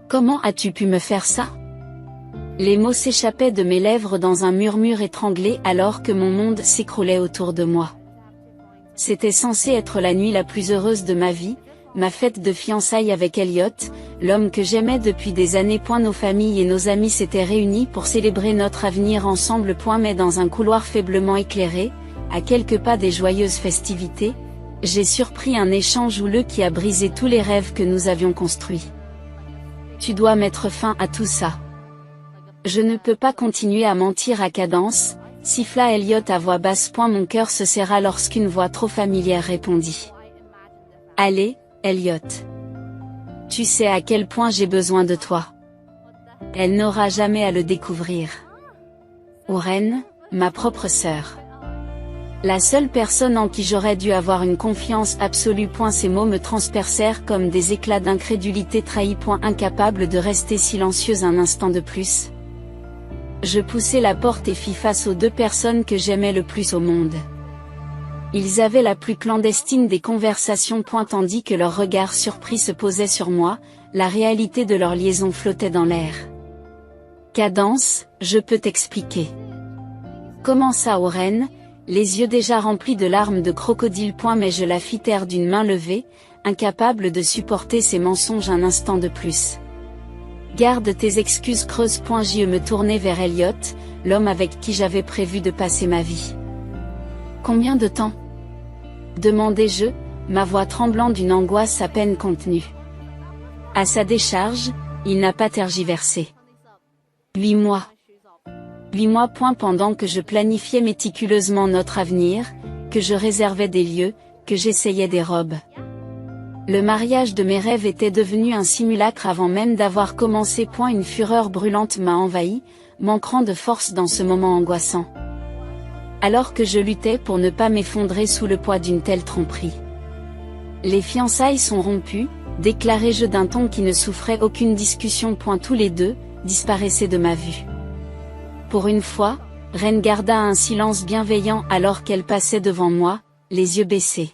Comment as-tu pu me faire ça? Les mots s'échappaient de mes lèvres dans un murmure étranglé alors que mon monde s'écroulait autour de moi. C'était censé être la nuit la plus heureuse de ma vie, ma fête de fiançailles avec Elliot, l'homme que j'aimais depuis des années. Nos familles et nos amis s'étaient réunis pour célébrer notre avenir ensemble. Mais dans un couloir faiblement éclairé, à quelques pas des joyeuses festivités, j'ai surpris un échange houleux qui a brisé tous les rêves que nous avions construits. Tu dois mettre fin à tout ça. Je ne peux pas continuer à mentir à Cadence, siffla Elliot à voix basse. Mon cœur se serra lorsqu'une voix trop familière répondit. Allez, Elliot. Tu sais à quel point j'ai besoin de toi. Elle n'aura jamais à le découvrir. Oren, ma propre sœur. La seule personne en qui j'aurais dû avoir une confiance absolue. Ces mots me transpercèrent comme des éclats d'incrédulité trahie. Incapable de rester silencieuse un instant de plus. Je poussai la porte et fis face aux deux personnes que j'aimais le plus au monde. Ils avaient la plus clandestine des conversations. Tandis que leurs regards surpris se posaient sur moi, la réalité de leur liaison flottait dans l'air. Cadence, je peux t'expliquer. Commença Oren, les yeux déjà remplis de larmes de crocodile. Mais je la fis taire d'une main levée, incapable de supporter ces mensonges un instant de plus. Garde tes excuses creuses. Je me tournai vers Elliot, l'homme avec qui j'avais prévu de passer ma vie. Combien de temps? Demandai-je, ma voix tremblant d'une angoisse à peine contenue. À sa décharge, il n'a pas tergiversé. 8 mois. 8 mois. Pendant que je planifiais méticuleusement notre avenir, que je réservais des lieux, que j'essayais des robes. Le mariage de mes rêves était devenu un simulacre avant même d'avoir commencé. Une fureur brûlante m'a envahi, manquant de force dans ce moment angoissant. Alors que je luttais pour ne pas m'effondrer sous le poids d'une telle tromperie. Les fiançailles sont rompues, déclarai-je d'un ton qui ne souffrait aucune discussion. Tous les deux disparaissaient de ma vue. Pour une fois, Ren garda un silence bienveillant alors qu'elle passait devant moi, les yeux baissés.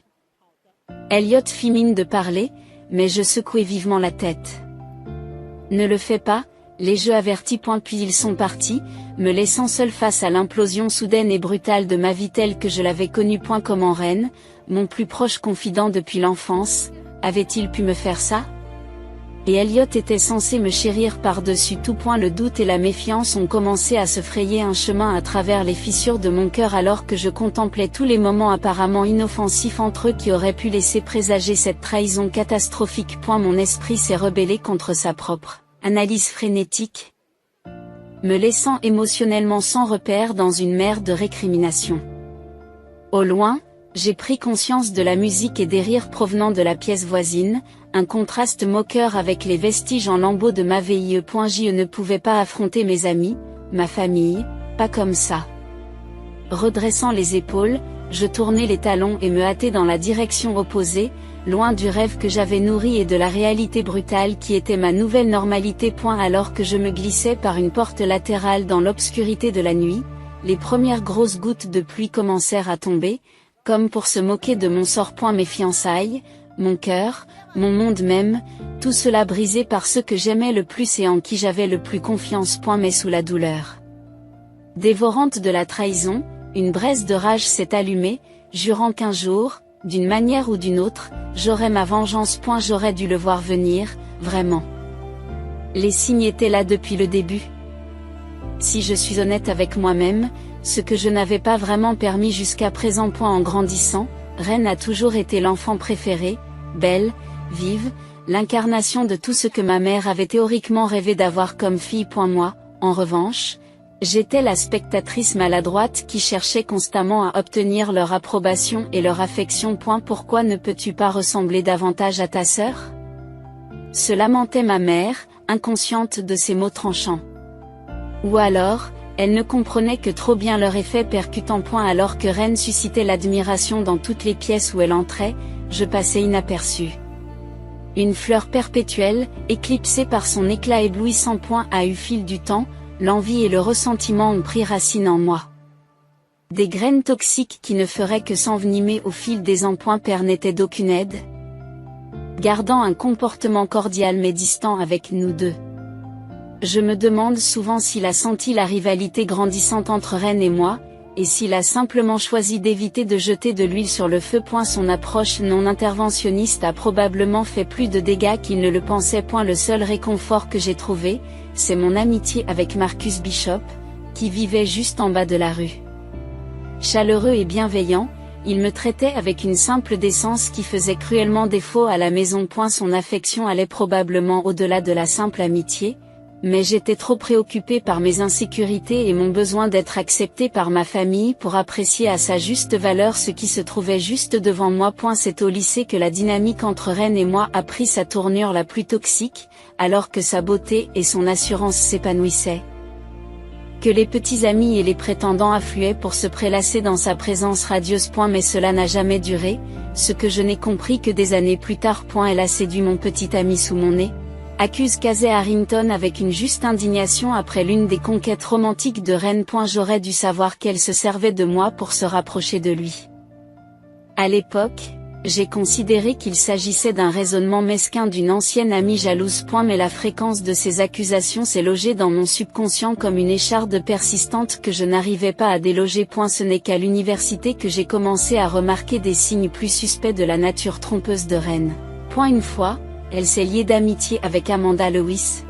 Elliot fit mine de parler, mais je secouai vivement la tête. Ne le fais pas, l'ai-je averti. Puis ils sont partis, me laissant seul face à l'implosion soudaine et brutale de ma vie telle que je l'avais connue. Comment Ren, mon plus proche confident depuis l'enfance, avait-il pu me faire ça? Et Elliot était censé me chérir par-dessus tout. Le doute et la méfiance ont commencé à se frayer un chemin à travers les fissures de mon cœur alors que je contemplais tous les moments apparemment inoffensifs entre eux qui auraient pu laisser présager cette trahison catastrophique. Mon esprit s'est rebellé contre sa propre analyse frénétique, me laissant émotionnellement sans repère dans une mer de récriminations. Au loin, j'ai pris conscience de la musique et des rires provenant de la pièce voisine, un contraste moqueur avec les vestiges en lambeaux de ma vie. Je ne pouvais pas affronter mes amis, ma famille, pas comme ça. Redressant les épaules, je tournai les talons et me hâtai dans la direction opposée, loin du rêve que j'avais nourri et de la réalité brutale qui était ma nouvelle normalité. Alors que je me glissais par une porte latérale dans l'obscurité de la nuit, les premières grosses gouttes de pluie commencèrent à tomber, comme pour se moquer de mon sort. Mes fiançailles, mon cœur, mon monde même, tout cela brisé par ceux que j'aimais le plus et en qui j'avais le plus confiance. Mais sous la douleur dévorante de la trahison, une braise de rage s'est allumée, jurant qu'un jour, d'une manière ou d'une autre, j'aurais ma vengeance. J'aurais dû le voir venir, vraiment. Les signes étaient là depuis le début. Si je suis honnête avec moi-même, ce que je n'avais pas vraiment permis jusqu'à présent. En grandissant, Ren a toujours été l'enfant préféré, belle, vive, l'incarnation de tout ce que ma mère avait théoriquement rêvé d'avoir comme fille. Moi, en revanche, j'étais la spectatrice maladroite qui cherchait constamment à obtenir leur approbation et leur affection. Pourquoi ne peux-tu pas ressembler davantage à ta sœur? Se lamentait ma mère, inconsciente de ces mots tranchants. Ou alors, elle ne comprenait que trop bien leur effet percutant. Alors que Ren suscitait l'admiration dans toutes les pièces où elle entrait, je passais inaperçu. Une fleur perpétuelle, éclipsée par son éclat éblouissant. A eu fil du temps, l'envie et le ressentiment ont pris racine en moi. Des graines toxiques qui ne feraient que s'envenimer au fil des ans. Père n'était d'aucune aide. gardant un comportement cordial mais distant avec nous deux. Je me demande souvent s'il a senti la rivalité grandissante entre Ren et moi, et s'il a simplement choisi d'éviter de jeter de l'huile sur le feu. Son approche non interventionniste a probablement fait plus de dégâts qu'il ne le pensait. Le seul réconfort que j'ai trouvé, c'est mon amitié avec Marcus Bishop, qui vivait juste en bas de la rue. Chaleureux et bienveillant, il me traitait avec une simple décence qui faisait cruellement défaut à la maison. Son affection allait probablement au-delà de la simple amitié, mais j'étais trop préoccupée par mes insécurités et mon besoin d'être acceptée par ma famille pour apprécier à sa juste valeur ce qui se trouvait juste devant moi. C'est au lycée que la dynamique entre Ren et moi a pris sa tournure la plus toxique, alors que sa beauté et son assurance s'épanouissaient. Que les petits amis et les prétendants affluaient pour se prélasser dans sa présence radieuse. Mais cela n'a jamais duré, ce que je n'ai compris que des années plus tard. Elle a séduit mon petit ami sous mon nez, accuse Casey Harrington avec une juste indignation après l'une des conquêtes romantiques de Ren. J'aurais dû savoir qu'elle se servait de moi pour se rapprocher de lui. À l'époque, j'ai considéré qu'il s'agissait d'un raisonnement mesquin d'une ancienne amie jalouse. Mais la fréquence de ces accusations s'est logée dans mon subconscient comme une écharde persistante que je n'arrivais pas à déloger. Ce n'est qu'à l'université que j'ai commencé à remarquer des signes plus suspects de la nature trompeuse de Ren. Une fois, elle s'est liée d'amitié avec Amanda Lewis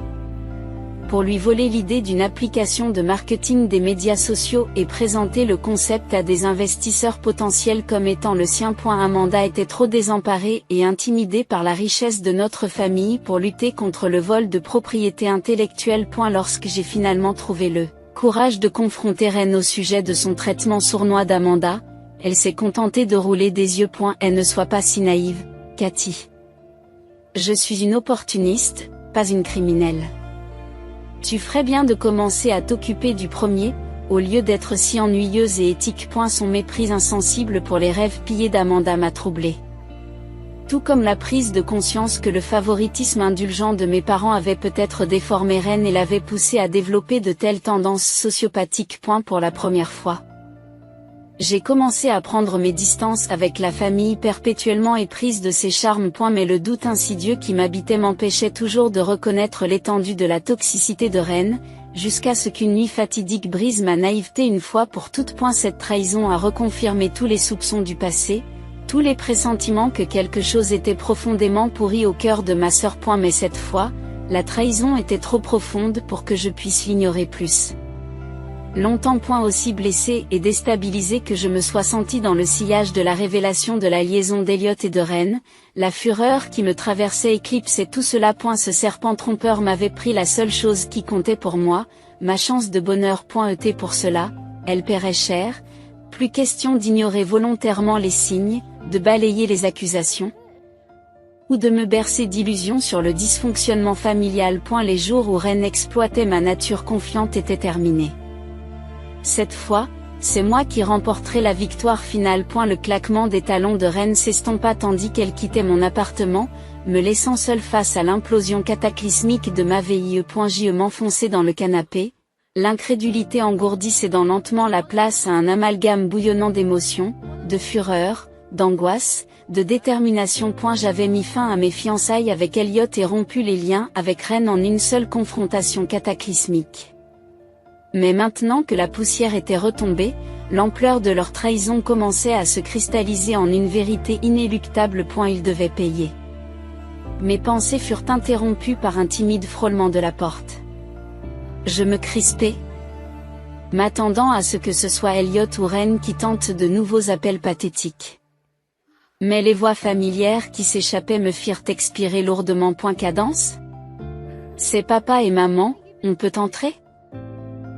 pour lui voler l'idée d'une application de marketing des médias sociaux et présenter le concept à des investisseurs potentiels comme étant le sien. Amanda était trop désemparée et intimidée par la richesse de notre famille pour lutter contre le vol de propriété intellectuelle. Lorsque j'ai finalement trouvé le courage de confronter Ren au sujet de son traitement sournois d'Amanda, elle s'est contentée de rouler des yeux. Elle ne soit pas si naïve, Cathy. Je suis une opportuniste, pas une criminelle. Tu ferais bien de commencer à t'occuper du premier, au lieu d'être si ennuyeuse et éthique. Son mépris insensible pour les rêves pillés d'Amanda m'a troublée. Tout comme la prise de conscience que le favoritisme indulgent de mes parents avait peut-être déformé Ren et l'avait poussé à développer de telles tendances sociopathiques. Pour la première fois, j'ai commencé à prendre mes distances avec la famille perpétuellement éprise de ses charmes. Mais le doute insidieux qui m'habitait m'empêchait toujours de reconnaître l'étendue de la toxicité de Ren, jusqu'à ce qu'une nuit fatidique brise ma naïveté une fois pour toutes. Cette trahison a reconfirmé tous les soupçons du passé, tous les pressentiments que quelque chose était profondément pourri au cœur de ma sœur. Mais cette fois, la trahison était trop profonde pour que je puisse l'ignorer plus longtemps. Aussi blessée et déstabilisée que je me sois sentie dans le sillage de la révélation de la liaison d'Elliot et de Ren, la fureur qui me traversait éclipsait tout cela. Ce serpent trompeur m'avait pris la seule chose qui comptait pour moi, ma chance de bonheur. Pour cela, elle paierait cher. Plus question d'ignorer volontairement les signes, de balayer les accusations, ou de me bercer d'illusions sur le dysfonctionnement familial. Les jours où Ren exploitait ma nature confiante étaient terminés. Cette fois, c'est moi qui remporterai la victoire finale. Le claquement des talons de Ren s'estompa tandis qu'elle quittait mon appartement, me laissant seule face à l'implosion cataclysmique de ma vie. Je m'enfonçai dans le canapé, l'incrédulité engourdie cédant lentement la place à un amalgame bouillonnant d'émotions, de fureur, d'angoisse, de détermination. J'avais mis fin à mes fiançailles avec Elliot et rompu les liens avec Ren en une seule confrontation cataclysmique. Mais maintenant que la poussière était retombée, l'ampleur de leur trahison commençait à se cristalliser en une vérité inéluctable. Ils devaient payer. Mes pensées furent interrompues par un timide frôlement de la porte. Je me crispai, m'attendant à ce que ce soit Elliot ou Ren qui tentent de nouveaux appels pathétiques. Mais les voix familières qui s'échappaient me firent expirer lourdement. Cadence ? C'est papa et maman, on peut entrer ?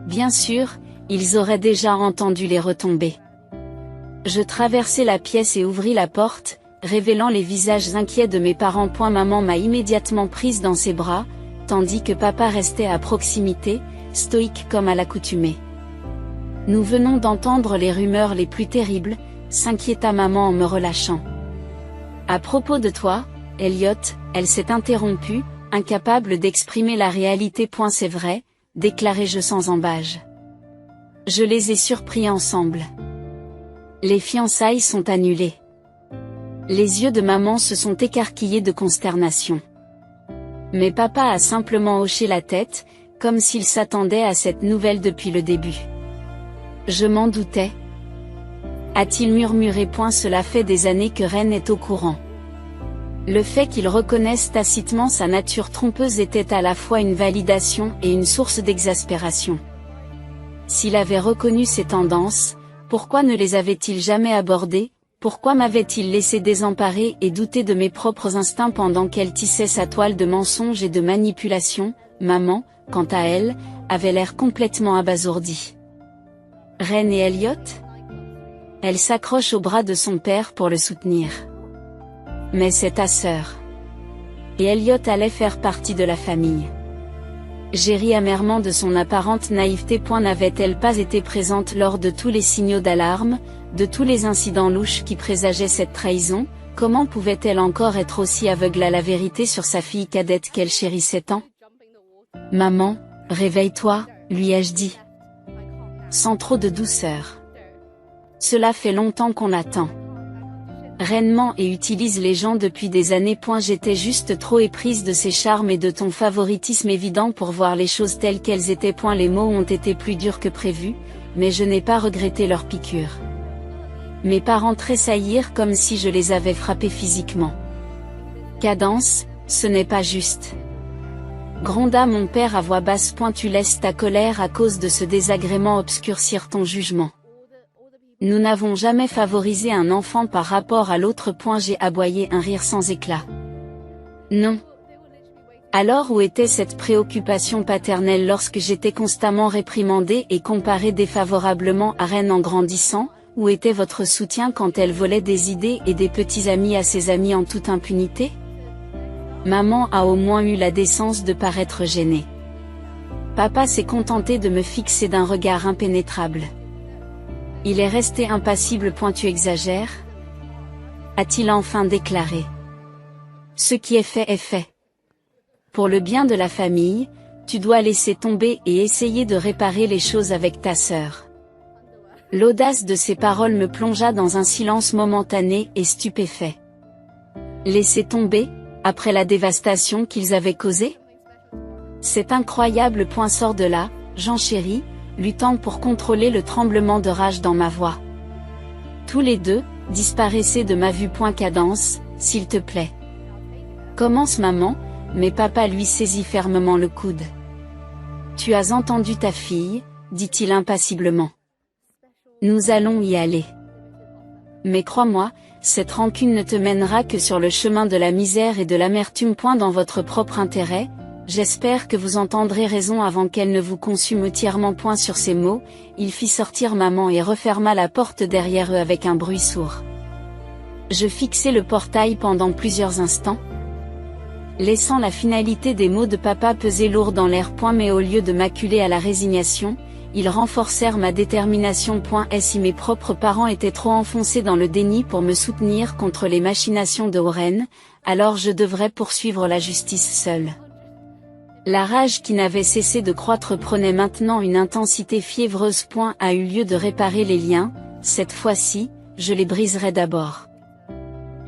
Bien sûr, ils auraient déjà entendu les retombées. Je traversai la pièce et ouvris la porte, révélant les visages inquiets de mes parents. Maman m'a immédiatement prise dans ses bras, tandis que papa restait à proximité, stoïque comme à l'accoutumée. Nous venons d'entendre les rumeurs les plus terribles, s'inquiéta maman en me relâchant. À propos de toi, Elliot, elle s'est interrompue, incapable d'exprimer la réalité. C'est vrai, déclarai-je sans embâge. Je les ai surpris ensemble. Les fiançailles sont annulées. Les yeux de maman se sont écarquillés de consternation. Mais papa a simplement hoché la tête, comme s'il s'attendait à cette nouvelle depuis le début. Je m'en doutais. A-t-il murmuré. Cela fait des années que Ren est au courant. Le fait qu'il reconnaisse tacitement sa nature trompeuse était à la fois une validation et une source d'exaspération. S'il avait reconnu ses tendances, pourquoi ne les avait-il jamais abordées? Pourquoi m'avait-il laissé désemparer et douter de mes propres instincts pendant qu'elle tissait sa toile de mensonges et de manipulations? Maman, quant à elle, avait l'air complètement abasourdie. Ren et Elliot? Elle s'accroche au bras de son père pour le soutenir. Mais c'est ta sœur. Et Elliot allait faire partie de la famille. J'ai ri amèrement de son apparente naïveté. N'avait-elle pas été présente lors de tous les signaux d'alarme, de tous les incidents louches qui présageaient cette trahison? Comment pouvait-elle encore être aussi aveugle à la vérité sur sa fille cadette qu'elle chérissait tant? Maman, réveille-toi, lui ai-je dit. Sans trop de douceur. Cela fait longtemps qu'on attend. Ren ment et utilise les gens depuis des années. J'étais juste trop éprise de ses charmes et de ton favoritisme évident pour voir les choses telles qu'elles étaient. Les mots ont été plus durs que prévu, mais je n'ai pas regretté leur piqûre. Mes parents tressaillirent comme si je les avais frappés physiquement. Cadence, ce n'est pas juste. Gronda mon père à voix basse. Tu laisses ta colère à cause de ce désagrément obscurcir ton jugement. Nous n'avons jamais favorisé un enfant par rapport à l'autre. J'ai aboyé un rire sans éclat. Non. Alors où était cette préoccupation paternelle lorsque j'étais constamment réprimandée et comparée défavorablement à Ren en grandissant? Où était votre soutien quand elle volait des idées et des petits amis à ses amis en toute impunité? Maman a au moins eu la décence de paraître gênée. Papa s'est contenté de me fixer d'un regard impénétrable. Il est resté impassible. Tu exagères? A-t-il enfin déclaré. Ce qui est fait. Pour le bien de la famille, tu dois laisser tomber et essayer de réparer les choses avec ta sœur. L'audace de ces paroles me plongea dans un silence momentané et stupéfait. Laisser tomber, après la dévastation qu'ils avaient causée? C'est incroyable. Sors de là, j'enchéris, luttant pour contrôler le tremblement de rage dans ma voix. Tous les deux, disparaissez de ma vue. Cadence, s'il te plaît. Commence maman, mais papa lui saisit fermement le coude. Tu as entendu ta fille, dit-il impassiblement. Nous allons y aller. Mais crois-moi, cette rancune ne te mènera que sur le chemin de la misère et de l'amertume. Dans votre propre intérêt, j'espère que vous entendrez raison avant qu'elle ne vous consume entièrement. Sur ces mots, il fit sortir maman et referma la porte derrière eux avec un bruit sourd. Je fixai le portail pendant plusieurs instants, laissant la finalité des mots de papa peser lourd dans l'air. Mais au lieu de m'acculer à la résignation, ils renforcèrent ma détermination. Si mes propres parents étaient trop enfoncés dans le déni pour me soutenir contre les machinations de Oren, alors je devrais poursuivre la justice seule. La rage qui n'avait cessé de croître prenait maintenant une intensité fiévreuse. A eu lieu de réparer les liens, cette fois-ci, je les briserai d'abord.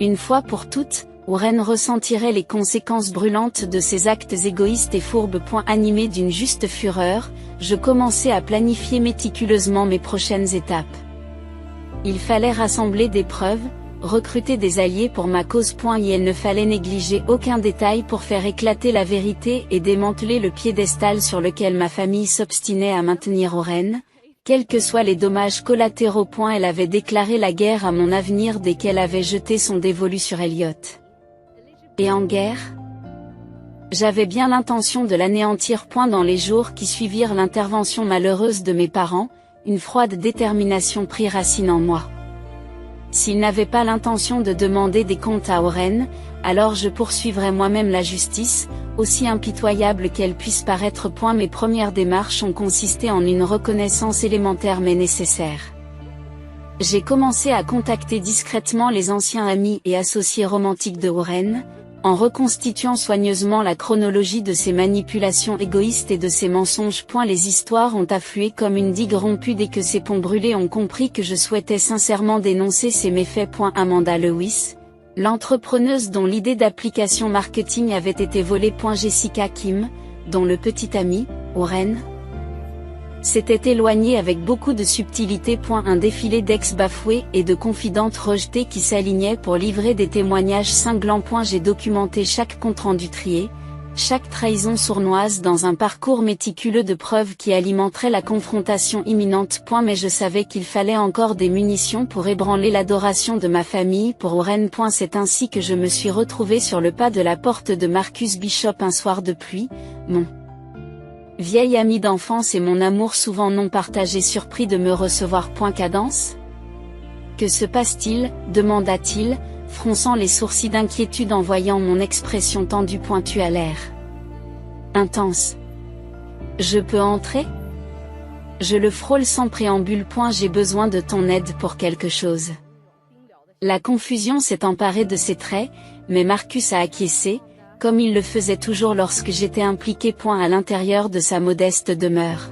Une fois pour toutes, Oren ressentirait les conséquences brûlantes de ses actes égoïstes et fourbes. Animé d'une juste fureur, je commençai à planifier méticuleusement mes prochaines étapes. Il fallait rassembler des preuves, recruter des alliés pour ma cause. Et il ne fallait négliger aucun détail pour faire éclater la vérité et démanteler le piédestal sur lequel ma famille s'obstinait à maintenir Oren, quels que soient les dommages collatéraux. Elle avait déclaré la guerre à mon avenir dès qu'elle avait jeté son dévolu sur Elliot. Et en guerre? J'avais bien l'intention de l'anéantir. Dans les jours qui suivirent l'intervention malheureuse de mes parents, une froide détermination prit racine en moi. S'il n'avait pas l'intention de demander des comptes à Oren, alors je poursuivrais moi-même la justice, aussi impitoyable qu'elle puisse paraître. Mes premières démarches ont consisté en une reconnaissance élémentaire mais nécessaire. J'ai commencé à contacter discrètement les anciens amis et associés romantiques de Oren, en reconstituant soigneusement la chronologie de ses manipulations égoïstes et de ses mensonges. Les histoires ont afflué comme une digue rompue dès que ces ponts brûlés ont compris que je souhaitais sincèrement dénoncer ces méfaits. Amanda Lewis, L'entrepreneuse dont l'idée d'application marketing avait été volée. Jessica Kim, dont le petit ami, Oren, s'était éloigné avec beaucoup de subtilité. Un défilé d'ex bafoués et de confidentes rejetées qui s'alignaient pour livrer des témoignages cinglants. J'ai documenté chaque compte-rendu trié, chaque trahison sournoise dans un parcours méticuleux de preuves qui alimenterait la confrontation imminente. Mais je savais qu'il fallait encore des munitions pour ébranler l'adoration de ma famille pour Oren. C'est ainsi que je me suis retrouvée sur le pas de la porte de Marcus Bishop un soir de pluie, mon vieil ami d'enfance et mon amour souvent non partagé, surpris de me recevoir. Cadence ? Que se passe-t-il ? Demanda-t-il, fronçant les sourcils d'inquiétude en voyant mon expression tendue. Tu as l'air intense. Je peux entrer ? Je le frôle sans préambule. J'ai besoin de ton aide pour quelque chose. La confusion s'est emparée de ses traits, mais Marcus a acquiescé, comme il le faisait toujours lorsque j'étais impliqué. À l'intérieur de sa modeste demeure.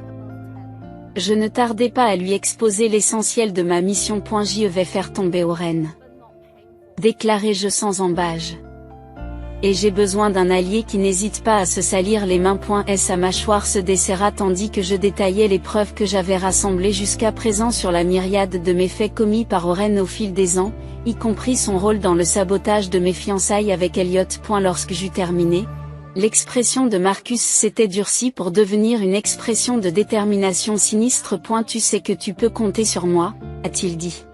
Je ne tardais pas à lui exposer l'essentiel de ma mission. Je vais faire tomber Oren, déclarai-je sans embâge. Et j'ai besoin d'un allié qui n'hésite pas à se salir les mains. Sa mâchoire se desserra tandis que je détaillais les preuves que j'avais rassemblées jusqu'à présent sur la myriade de méfaits commis par Oren au fil des ans, y compris son rôle dans le sabotage de mes fiançailles avec Elliot. Lorsque j'eus terminé, l'expression de Marcus s'était durcie pour devenir une expression de détermination sinistre. Tu sais que tu peux compter sur moi, a-t-il dit.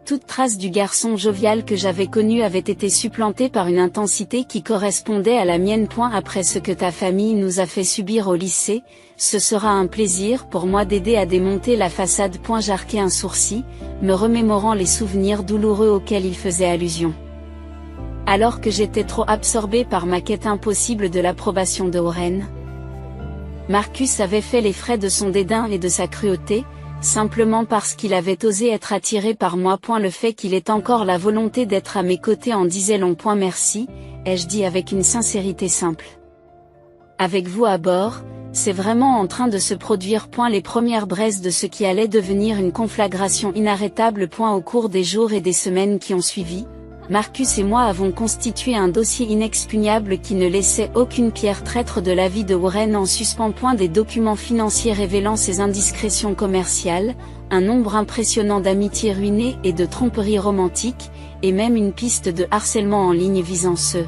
Toute trace du garçon jovial que j'avais connu avait été supplantée par une intensité qui correspondait à la mienne. Après ce que ta famille nous a fait subir au lycée, ce sera un plaisir pour moi d'aider à démonter la façade. J'arquai un sourcil, me remémorant les souvenirs douloureux auxquels il faisait allusion. Alors que j'étais trop absorbée par ma quête impossible de l'approbation de Oren, Marcus avait fait les frais de son dédain et de sa cruauté, simplement parce qu'il avait osé être attiré par moi. Le fait qu'il ait encore la volonté d'être à mes côtés en disait long. Merci, ai-je dit avec une sincérité simple. Avec vous à bord, c'est vraiment en train de se produire. Les premières braises de ce qui allait devenir une conflagration inarrêtable. Au cours des jours et des semaines qui ont suivi, Marcus et moi avons constitué un dossier inexpugnable qui ne laissait aucune pierre traître de la vie de Oren en suspens. Des documents financiers révélant ses indiscrétions commerciales, un nombre impressionnant d'amitiés ruinées et de tromperies romantiques, et même une piste de harcèlement en ligne visant ceux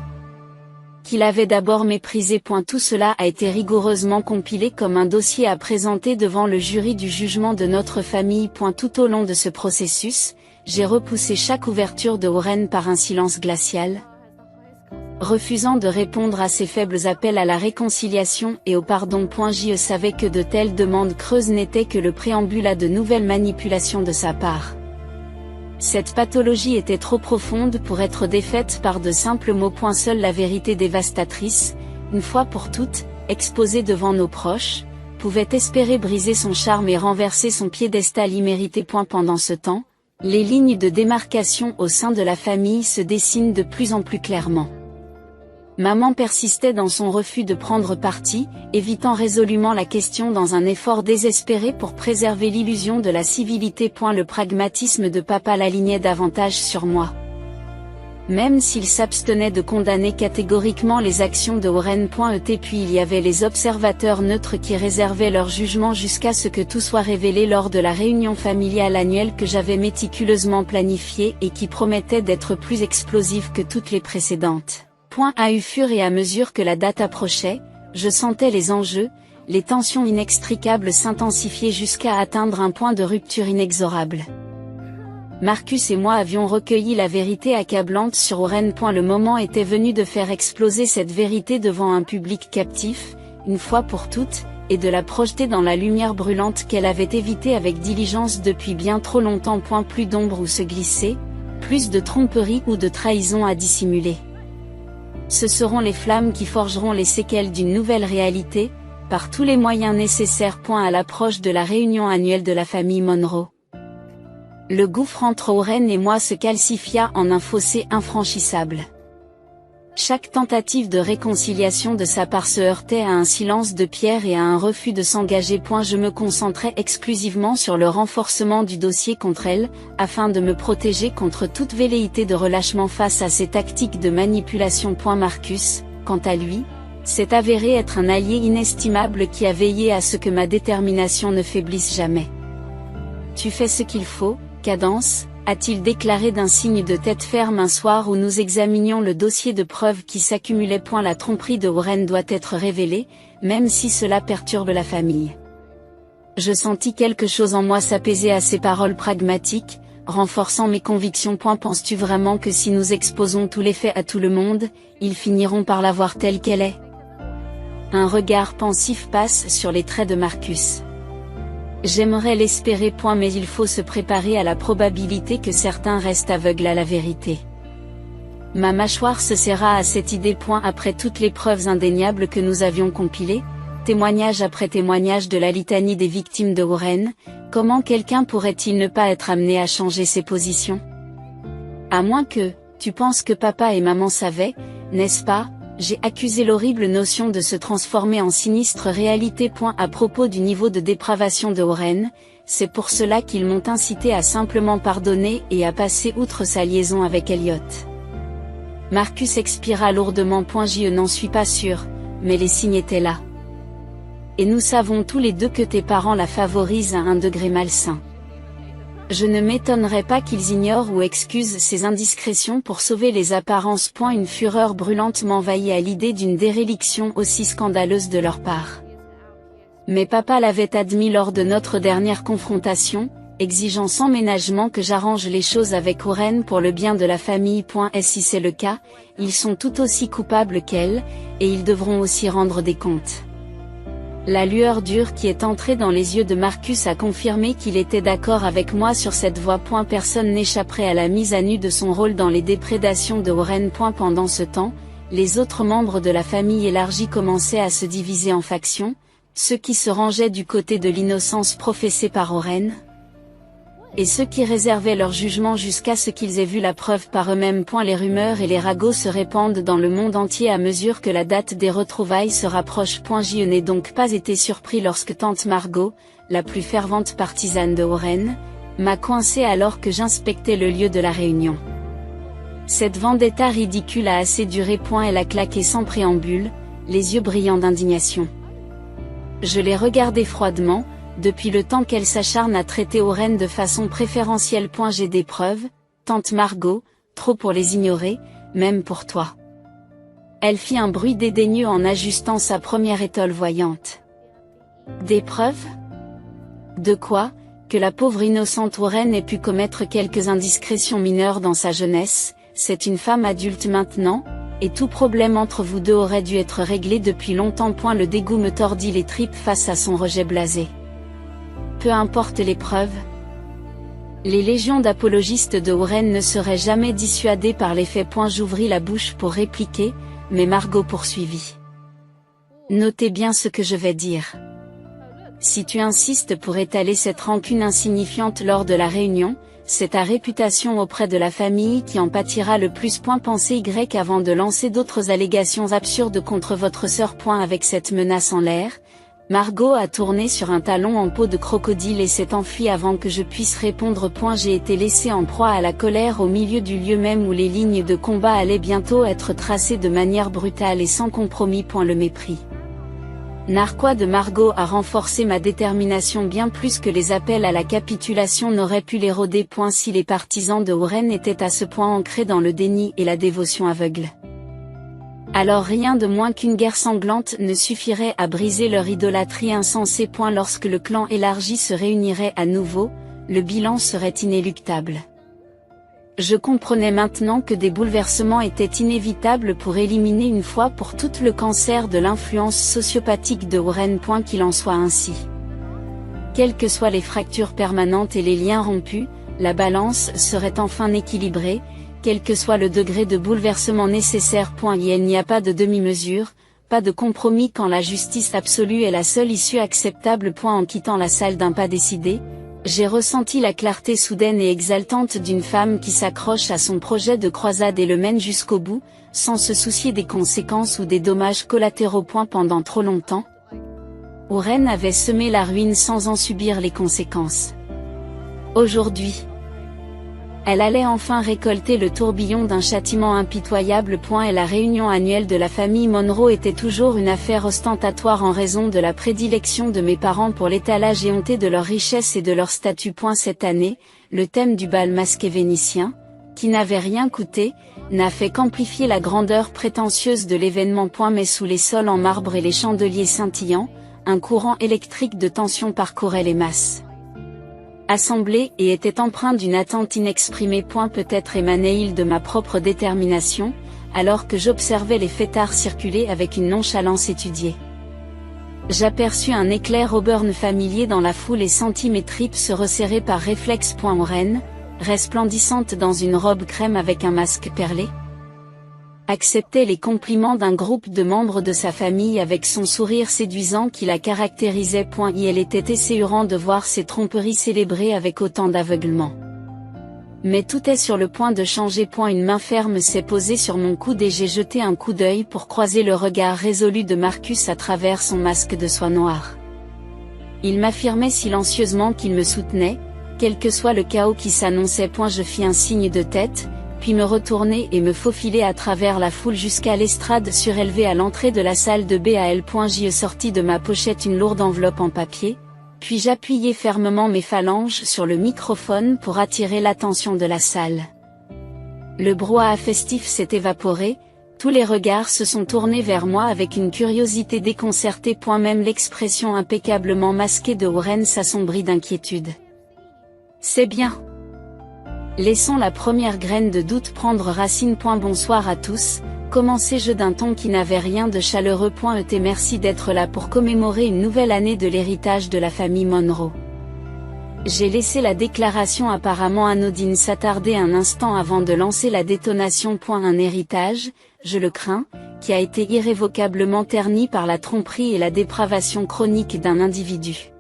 qu'il avait d'abord méprisé. Tout cela a été rigoureusement compilé comme un dossier à présenter devant le jury du jugement de notre famille. Tout au long de ce processus, j'ai repoussé chaque ouverture de Oren par un silence glacial, refusant de répondre à ses faibles appels à la réconciliation et au pardon. Je savais que de telles demandes creuses n'étaient que le préambule à de nouvelles manipulations de sa part. Cette pathologie était trop profonde pour être défaite par de simples mots. Seule la vérité dévastatrice, une fois pour toutes, exposée devant nos proches, pouvait espérer briser son charme et renverser son piédestal immérité. Pendant ce temps, les lignes de démarcation au sein de la famille se dessinent de plus en plus clairement. Maman persistait dans son refus de prendre parti, évitant résolument la question dans un effort désespéré pour préserver l'illusion de la civilité. Le pragmatisme de papa l'alignait davantage sur moi. Même s'il s'abstenait de condamner catégoriquement les actions de Oren. Puis il y avait les observateurs neutres qui réservaient leur jugement jusqu'à ce que tout soit révélé lors de la réunion familiale annuelle que j'avais méticuleusement planifiée et qui promettait d'être plus explosive que toutes les précédentes. À fur et à mesure que la date approchait, je sentais les enjeux, les tensions inextricables s'intensifier jusqu'à atteindre un point de rupture inexorable. Marcus et moi avions recueilli la vérité accablante sur Oren. Le moment était venu de faire exploser cette vérité devant un public captif, une fois pour toutes, et de la projeter dans la lumière brûlante qu'elle avait évitée avec diligence depuis bien trop longtemps. Plus d'ombre où se glisser, plus de tromperie ou de trahison à dissimuler. Ce seront les flammes qui forgeront les séquelles d'une nouvelle réalité, par tous les moyens nécessaires. À l'approche de la réunion annuelle de la famille Monroe, le gouffre entre Oren et moi se calcifia en un fossé infranchissable. Chaque tentative de réconciliation de sa part se heurtait à un silence de pierre et à un refus de s'engager. Je me concentrais exclusivement sur le renforcement du dossier contre elle, afin de me protéger contre toute velléité de relâchement face à ces tactiques de manipulation. Marcus, quant à lui, s'est avéré être un allié inestimable qui a veillé à ce que ma détermination ne faiblisse jamais. Tu fais ce qu'il faut, Cadence, a-t-il déclaré d'un signe de tête ferme un soir où nous examinions le dossier de preuves qui s'accumulait. La tromperie de Warren doit être révélée, même si cela perturbe la famille. Je sentis quelque chose en moi s'apaiser à ces paroles pragmatiques, renforçant mes convictions. Penses-tu vraiment que si nous exposons tous les faits à tout le monde, ils finiront par la voir telle qu'elle est? Un regard pensif passe sur les traits de Marcus. J'aimerais l'espérer. Mais il faut se préparer à la probabilité que certains restent aveugles à la vérité. Ma mâchoire se serra à cette idée. Après toutes les preuves indéniables que nous avions compilées, témoignage après témoignage de la litanie des victimes de Warren, comment quelqu'un pourrait-il ne pas être amené à changer ses positions? À moins que, tu penses que papa et maman savaient, n'est-ce pas? J'ai accusé l'horrible notion de se transformer en sinistre réalité. À propos du niveau de dépravation de Warren, c'est pour cela qu'ils m'ont incité à simplement pardonner et à passer outre sa liaison avec Elliot. Marcus expira lourdement. Je n'en suis pas sûr, mais les signes étaient là. Et nous savons tous les deux que tes parents la favorisent à un degré malsain. Je ne m'étonnerais pas qu'ils ignorent ou excusent ces indiscrétions pour sauver les apparences. Une fureur brûlante m'envahit à l'idée d'une déréliction aussi scandaleuse de leur part. Mais papa l'avait admis lors de notre dernière confrontation, exigeant sans ménagement que j'arrange les choses avec Warren pour le bien de la famille. Et si c'est le cas, ils sont tout aussi coupables qu'elle, et ils devront aussi rendre des comptes. La lueur dure qui est entrée dans les yeux de Marcus a confirmé qu'il était d'accord avec moi sur cette voie. Personne n'échapperait à la mise à nu de son rôle dans les déprédations de Warren. Pendant ce temps, les autres membres de la famille élargie commençaient à se diviser en factions, ceux qui se rangeaient du côté de l'innocence professée par Warren, et ceux qui réservaient leur jugement jusqu'à ce qu'ils aient vu la preuve par eux-mêmes. Les rumeurs et les ragots se répandent dans le monde entier à mesure que la date des retrouvailles se rapproche. Je n'ai donc pas été surpris lorsque tante Margot, la plus fervente partisane de Warren, m'a coincé alors que j'inspectais le lieu de la réunion. Cette vendetta ridicule a assez duré. Elle a claqué sans préambule, les yeux brillants d'indignation. Je l'ai regardée froidement, depuis le temps qu'elle s'acharne à traiter Warren de façon préférentielle. J'ai des preuves, tante Margot, trop pour les ignorer, même pour toi. Elle fit un bruit dédaigneux en ajustant sa première étole voyante. Des preuves? De quoi? Que la pauvre innocente Warren ait pu commettre quelques indiscrétions mineures dans sa jeunesse, c'est une femme adulte maintenant, et tout problème entre vous deux aurait dû être réglé depuis longtemps. Le dégoût me tordit les tripes face à son rejet blasé. Peu importe les preuves. Les légions d'apologistes de Warren ne seraient jamais dissuadées par les faits. J'ouvris la bouche pour répliquer, mais Margot poursuivit. Notez bien ce que je vais dire. Si tu insistes pour étaler cette rancune insignifiante lors de la réunion, c'est ta réputation auprès de la famille qui en pâtira le plus. Pensez Y avant de lancer d'autres allégations absurdes contre votre sœur. Avec cette menace en l'air, Margot a tourné sur un talon en peau de crocodile et s'est enfuie avant que je puisse répondre. J'ai été laissé en proie à la colère au milieu du lieu même où les lignes de combat allaient bientôt être tracées de manière brutale et sans compromis. Le mépris narquois de Margot a renforcé ma détermination bien plus que les appels à la capitulation n'auraient pu l'éroder. Si les partisans de Warren étaient à ce point ancrés dans le déni et la dévotion aveugle, alors rien de moins qu'une guerre sanglante ne suffirait à briser leur idolâtrie insensée. Lorsque le clan élargi se réunirait à nouveau, le bilan serait inéluctable. Je comprenais maintenant que des bouleversements étaient inévitables pour éliminer une fois pour toutes le cancer de l'influence sociopathique de Warren. Qu'il en soit ainsi. Quelles que soient les fractures permanentes et les liens rompus, la balance serait enfin équilibrée, quel que soit le degré de bouleversement nécessaire. Il n'y a pas de demi-mesure, pas de compromis quand la justice absolue est la seule issue acceptable. En quittant la salle d'un pas décidé, J'ai ressenti la clarté soudaine et exaltante d'une femme qui s'accroche à son projet de croisade et le mène jusqu'au bout, sans se soucier des conséquences ou des dommages collatéraux. Pendant trop longtemps, Oren avait semé la ruine sans en subir les conséquences. Aujourd'hui, elle allait enfin récolter le tourbillon d'un châtiment impitoyable. Et la réunion annuelle de la famille Monroe était toujours une affaire ostentatoire en raison de la prédilection de mes parents pour l'étalage éhonté de leur richesse et de leur statut. Cette année, le thème du bal masqué vénitien, qui n'avait rien coûté, n'a fait qu'amplifier la grandeur prétentieuse de l'événement. Mais sous les sols en marbre et les chandeliers scintillants, un courant électrique de tension parcourait les masses assemblée et était empreint d'une attente inexprimée. Peut-être émanait-il de ma propre détermination, alors que j'observais les fêtards circuler avec une nonchalance étudiée. J'aperçus un éclair auburn familier dans la foule et sentis mes tripes se resserrer par réflexe. Oren, resplendissante dans une robe crème avec un masque perlé, acceptait les compliments d'un groupe de membres de sa famille avec son sourire séduisant qui la caractérisait. Il était esséurant de voir ces tromperies célébrées avec autant d'aveuglement. Mais tout est sur le point de changer. Une main ferme s'est posée sur mon coude et j'ai jeté un coup d'œil pour croiser le regard résolu de Marcus à travers son masque de soie noire. Il m'affirmait silencieusement qu'il me soutenait, quel que soit le chaos qui s'annonçait. Je fis un signe de tête, puis me retourner et me faufiler à travers la foule jusqu'à l'estrade surélevée à l'entrée de la salle de bal. J'y sortis de ma pochette une lourde enveloppe en papier, puis j'appuyai fermement mes phalanges sur le microphone pour attirer l'attention de la salle. Le brouhaha festif s'est évaporé, tous les regards se sont tournés vers moi avec une curiosité déconcertée. Même l'expression impeccablement masquée de Oren s'assombrit d'inquiétude. C'est bien. Laissons la première graine de doute prendre racine. Bonsoir à tous, commençai-je d'un ton qui n'avait rien de chaleureux. Merci d'être là pour commémorer une nouvelle année de l'héritage de la famille Monroe. J'ai laissé la déclaration apparemment anodine s'attarder un instant avant de lancer la détonation. Un héritage, je le crains, qui a été irrévocablement terni par la tromperie et la dépravation chronique d'un individu.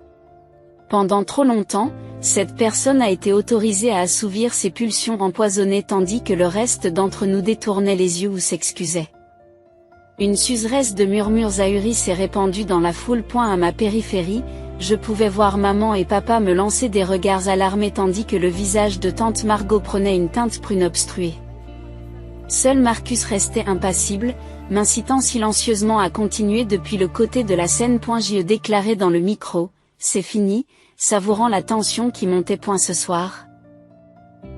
Pendant trop longtemps, cette personne a été autorisée à assouvir ses pulsions empoisonnées tandis que le reste d'entre nous détournait les yeux ou s'excusait. Une suseresse de murmures ahuris s'est répandue dans la foule. À ma périphérie, je pouvais voir maman et papa me lancer des regards alarmés tandis que le visage de tante Margot prenait une teinte prune obstruée. Seul Marcus restait impassible, m'incitant silencieusement à continuer depuis le côté de la scène. J'y déclarai dans le micro, c'est fini, savourant la tension qui montait. Ce soir,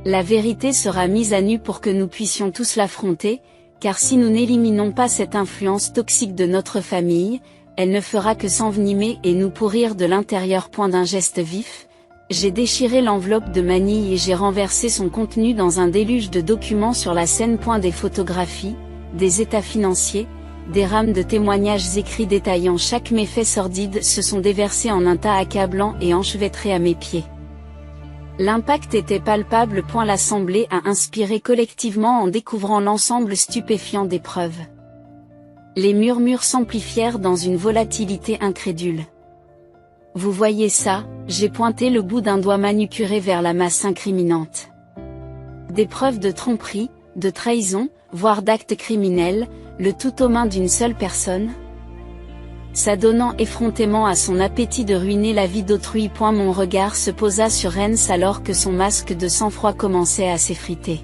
la vérité sera mise à nu pour que nous puissions tous l'affronter, car si nous n'éliminons pas cette influence toxique de notre famille, elle ne fera que s'envenimer et nous pourrir de l'intérieur. D'un geste vif, j'ai déchiré l'enveloppe de manille et j'ai renversé son contenu dans un déluge de documents sur la scène. Des photographies, des états financiers, des rames de témoignages écrits détaillant chaque méfait sordide se sont déversés en un tas accablant et enchevêtré à mes pieds. L'impact était palpable. L'assemblée a inspiré collectivement en découvrant l'ensemble stupéfiant des preuves. Les murmures s'amplifièrent dans une volatilité incrédule. Vous voyez ça, j'ai pointé le bout d'un doigt manucuré vers la masse incriminante. Des preuves de tromperie, de trahison, voire d'actes criminels, le tout aux mains d'une seule personne. S'adonnant effrontément à son appétit de ruiner la vie d'autrui. Mon regard se posa sur Rens alors que son masque de sang-froid commençait à s'effriter.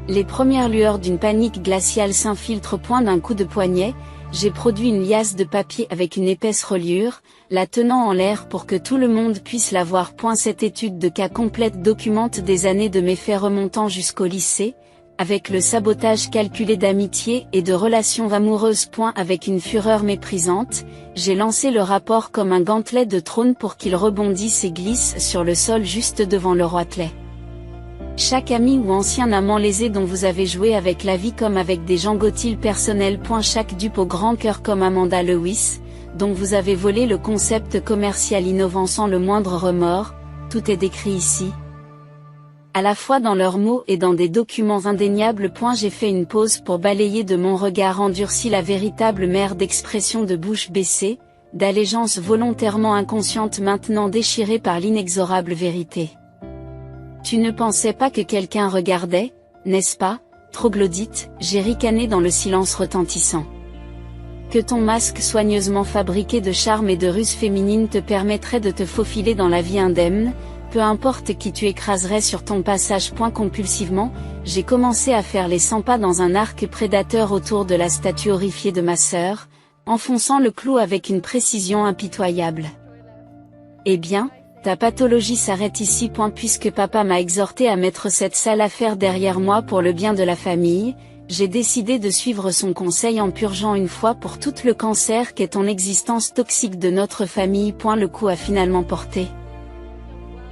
Les premières lueurs d'une panique glaciale s'infiltrent. D'un coup de poignet, j'ai produit une liasse de papier avec une épaisse reliure, la tenant en l'air pour que tout le monde puisse la voir. Cette étude de cas complète documente des années de méfaits remontant jusqu'au lycée, avec le sabotage calculé d'amitié et de relations amoureuses. Avec une fureur méprisante, j'ai lancé le rapport comme un gantelet de trône pour qu'il rebondisse et glisse sur le sol juste devant le roitelet. Chaque ami ou ancien amant lésé dont vous avez joué avec la vie comme avec des jangotiles personnels. Chaque dupe au grand cœur comme Amanda Lewis, dont vous avez volé le concept commercial innovant sans le moindre remords, tout est décrit ici. À la fois dans leurs mots et dans des documents indéniables. J'ai fait une pause pour balayer de mon regard endurci la véritable mer d'expression de bouche baissée, d'allégeance volontairement inconsciente maintenant déchirée par l'inexorable vérité. Tu ne pensais pas que quelqu'un regardait, n'est-ce pas, troglodyte, j'ai ricané dans le silence retentissant. Que ton masque soigneusement fabriqué de charme et de ruse féminine te permettrait de te faufiler dans la vie indemne, peu importe qui tu écraserais sur ton passage. Compulsivement, j'ai commencé à faire les 100 pas dans un arc prédateur autour de la statue horrifiée de ma sœur, enfonçant le clou avec une précision impitoyable. Eh bien, ta pathologie s'arrête ici. Puisque papa m'a exhorté à mettre cette sale affaire derrière moi pour le bien de la famille, j'ai décidé de suivre son conseil en purgeant une fois pour toutes le cancer qu'est ton existence toxique de notre famille. Le coup a finalement porté.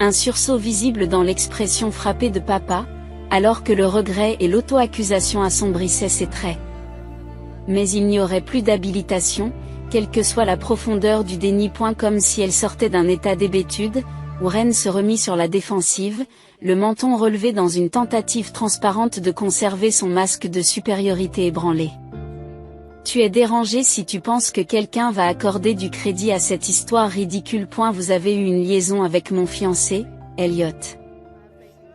Un sursaut visible dans l'expression frappée de papa, alors que le regret et l'auto-accusation assombrissaient ses traits. Mais il n'y aurait plus d'habilitation, quelle que soit la profondeur du déni. Comme si elle sortait d'un état d'hébétude, Warren se remit sur la défensive, le menton relevé dans une tentative transparente de conserver son masque de supériorité ébranlé. Tu es dérangé si tu penses que quelqu'un va accorder du crédit à cette histoire ridicule. Vous avez eu une liaison avec mon fiancé, Elliot.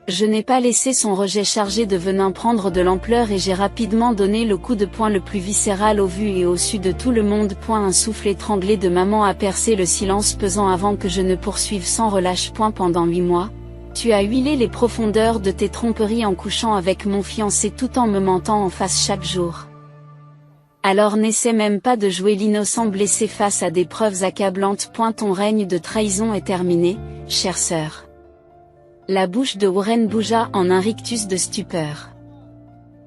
Je n'ai pas laissé son rejet chargé de venin prendre de l'ampleur et j'ai rapidement donné le coup de poing le plus viscéral au vu et au su de tout le monde. Un souffle étranglé de maman a percé le silence pesant avant que je ne poursuive sans relâche. Pendant 8 mois, tu as huilé les profondeurs de tes tromperies en couchant avec mon fiancé tout en me mentant en face chaque jour. Alors n'essaie même pas de jouer l'innocent blessé face à des preuves accablantes. Ton règne de trahison est terminé, chère sœur. La bouche de Warren bougea en un rictus de stupeur.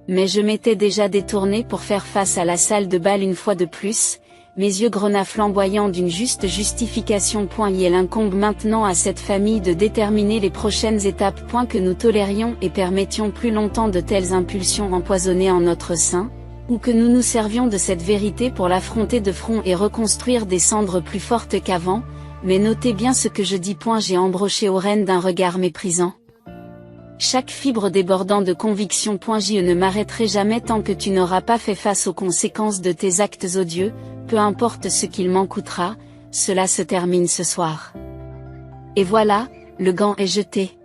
Mais je m'étais déjà détourné pour faire face à la salle de bal une fois de plus, mes yeux grenats flamboyants d'une juste justification. Il incombe maintenant à cette famille de déterminer les prochaines étapes. Que nous tolérions et permettions plus longtemps de telles impulsions empoisonnées en notre sein, ou que nous nous servions de cette vérité pour l'affronter de front et reconstruire des cendres plus fortes qu'avant. Mais notez bien ce que je dis. J'ai embroché Warren d'un regard méprisant. Chaque fibre débordant de conviction. Je ne m'arrêterai jamais tant que tu n'auras pas fait face aux conséquences de tes actes odieux, peu importe ce qu'il m'en coûtera, cela se termine ce soir. Et voilà, le gant est jeté.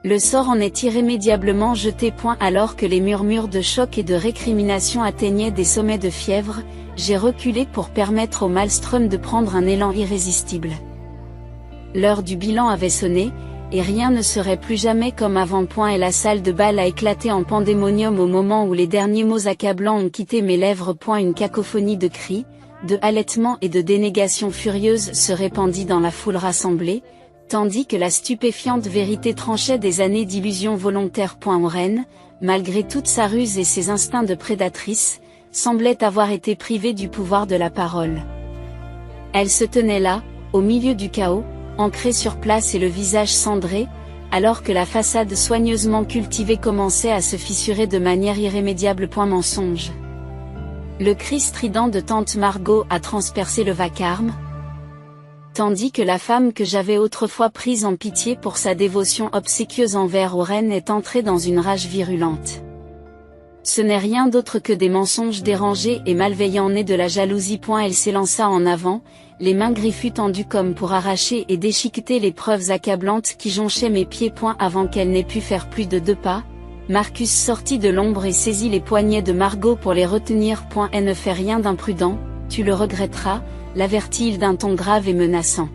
Le sort en est irrémédiablement jeté. Alors que les murmures de choc et de récrimination atteignaient des sommets de fièvre, j'ai reculé pour permettre au maelstrom de prendre un élan irrésistible. L'heure du bilan avait sonné, et rien ne serait plus jamais comme avant. Et la salle de bal a éclaté en pandémonium au moment où les derniers mots accablants ont quitté mes lèvres. Une cacophonie de cris, de halètements et de dénégations furieuses se répandit dans la foule rassemblée, tandis que la stupéfiante vérité tranchait des années d'illusions volontaires. Warren, malgré toute sa ruse et ses instincts de prédatrice, semblait avoir été privée du pouvoir de la parole. Elle se tenait là, au milieu du chaos, ancrée sur place et le visage cendré, alors que la façade soigneusement cultivée commençait à se fissurer de manière irrémédiable. Mensonge. Le cri strident de tante Margot a transpercé le vacarme, tandis que la femme que j'avais autrefois prise en pitié pour sa dévotion obséquieuse envers Warren est entrée dans une rage virulente. Ce n'est rien d'autre que des mensonges dérangés et malveillants nés de la jalousie. Elle s'élança en avant, les mains griffues tendues comme pour arracher et déchiqueter les preuves accablantes qui jonchaient mes pieds. Avant qu'elle n'ait pu faire plus de 2 pas, Marcus sortit de l'ombre et saisit les poignets de Margot pour les retenir. Elle ne fait rien d'imprudent, tu le regretteras, l'avertit-il d'un ton grave et menaçant.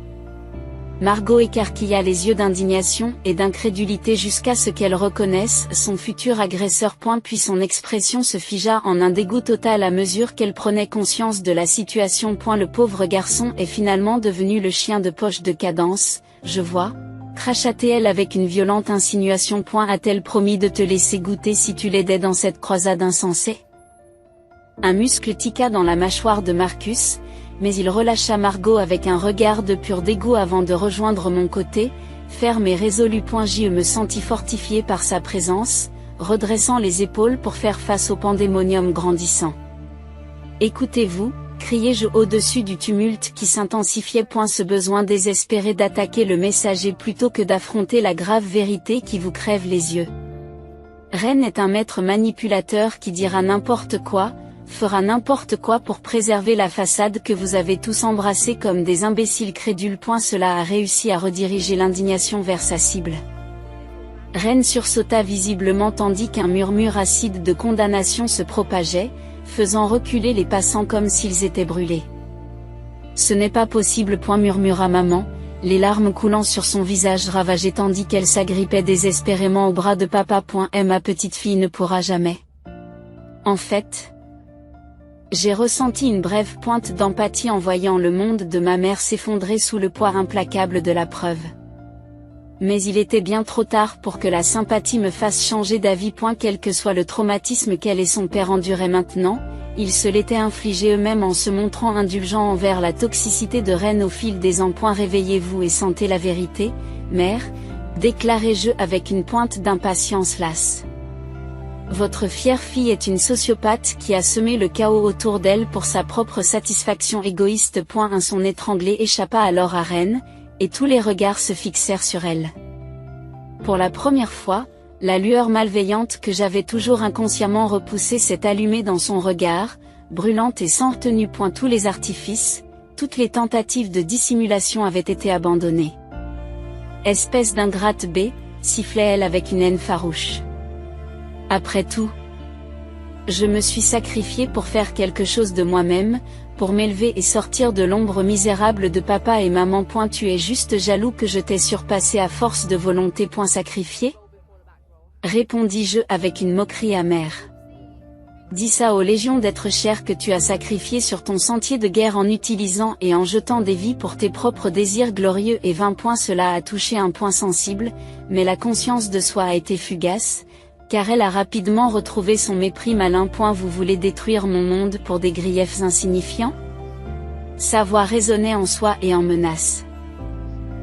Margot écarquilla les yeux d'indignation et d'incrédulité jusqu'à ce qu'elle reconnaisse son futur agresseur. Puis son expression se figea en un dégoût total à mesure qu'elle prenait conscience de la situation. Le pauvre garçon est finalement devenu le chien de poche de Cadence, je vois, cracha-t-elle avec une violente insinuation. A-t-elle promis de te laisser goûter si tu l'aidais dans cette croisade insensée? Un muscle tiqua dans la mâchoire de Marcus, mais il relâcha Margot avec un regard de pur dégoût avant de rejoindre mon côté, ferme et résolu. Je me sentis fortifié par sa présence, redressant les épaules pour faire face au pandémonium grandissant. Écoutez-vous, criai-je au-dessus du tumulte qui s'intensifiait. Ce besoin désespéré d'attaquer le messager plutôt que d'affronter la grave vérité qui vous crève les yeux. Ren est un maître manipulateur qui dira n'importe quoi, fera n'importe quoi pour préserver la façade que vous avez tous embrassée comme des imbéciles crédules. Cela a réussi à rediriger l'indignation vers sa cible. Ren sursauta visiblement tandis qu'un murmure acide de condamnation se propageait, faisant reculer les passants comme s'ils étaient brûlés. Ce n'est pas possible, murmura maman, les larmes coulant sur son visage ravagé tandis qu'elle s'agrippait désespérément au bras de papa. Ma petite fille ne pourra jamais. En fait, j'ai ressenti une brève pointe d'empathie en voyant le monde de ma mère s'effondrer sous le poids implacable de la preuve. Mais il était bien trop tard pour que la sympathie me fasse changer d'avis. Quel que soit le traumatisme qu'elle et son père enduraient maintenant, ils se l'étaient infligé eux-mêmes en se montrant indulgents envers la toxicité de Ren au fil des ans. Réveillez-vous et sentez la vérité, mère, déclarai-je avec une pointe d'impatience lasse. Votre fière fille est une sociopathe qui a semé le chaos autour d'elle pour sa propre satisfaction égoïste. Un son étranglé échappa alors à Ren, et tous les regards se fixèrent sur elle. Pour la première fois, la lueur malveillante que j'avais toujours inconsciemment repoussée s'est allumée dans son regard, brûlante et sans retenue. Tous les artifices, toutes les tentatives de dissimulation avaient été abandonnées. Espèce d'ingrate B, sifflait-elle avec une haine farouche. Après tout, je me suis sacrifiée pour faire quelque chose de moi-même, pour m'élever et sortir de l'ombre misérable de papa et maman. Tu es juste jaloux que je t'ai surpassé à force de volonté. Sacrifié ? Répondis-je avec une moquerie amère. Dis ça aux légions d'êtres chers que tu as sacrifiés sur ton sentier de guerre en utilisant et en jetant des vies pour tes propres désirs glorieux et vains. Cela a touché un point sensible, mais la conscience de soi a été fugace, car elle a rapidement retrouvé son mépris malin. Vous voulez détruire mon monde pour des griefs insignifiants ? Sa voix résonnait en soi et en menace.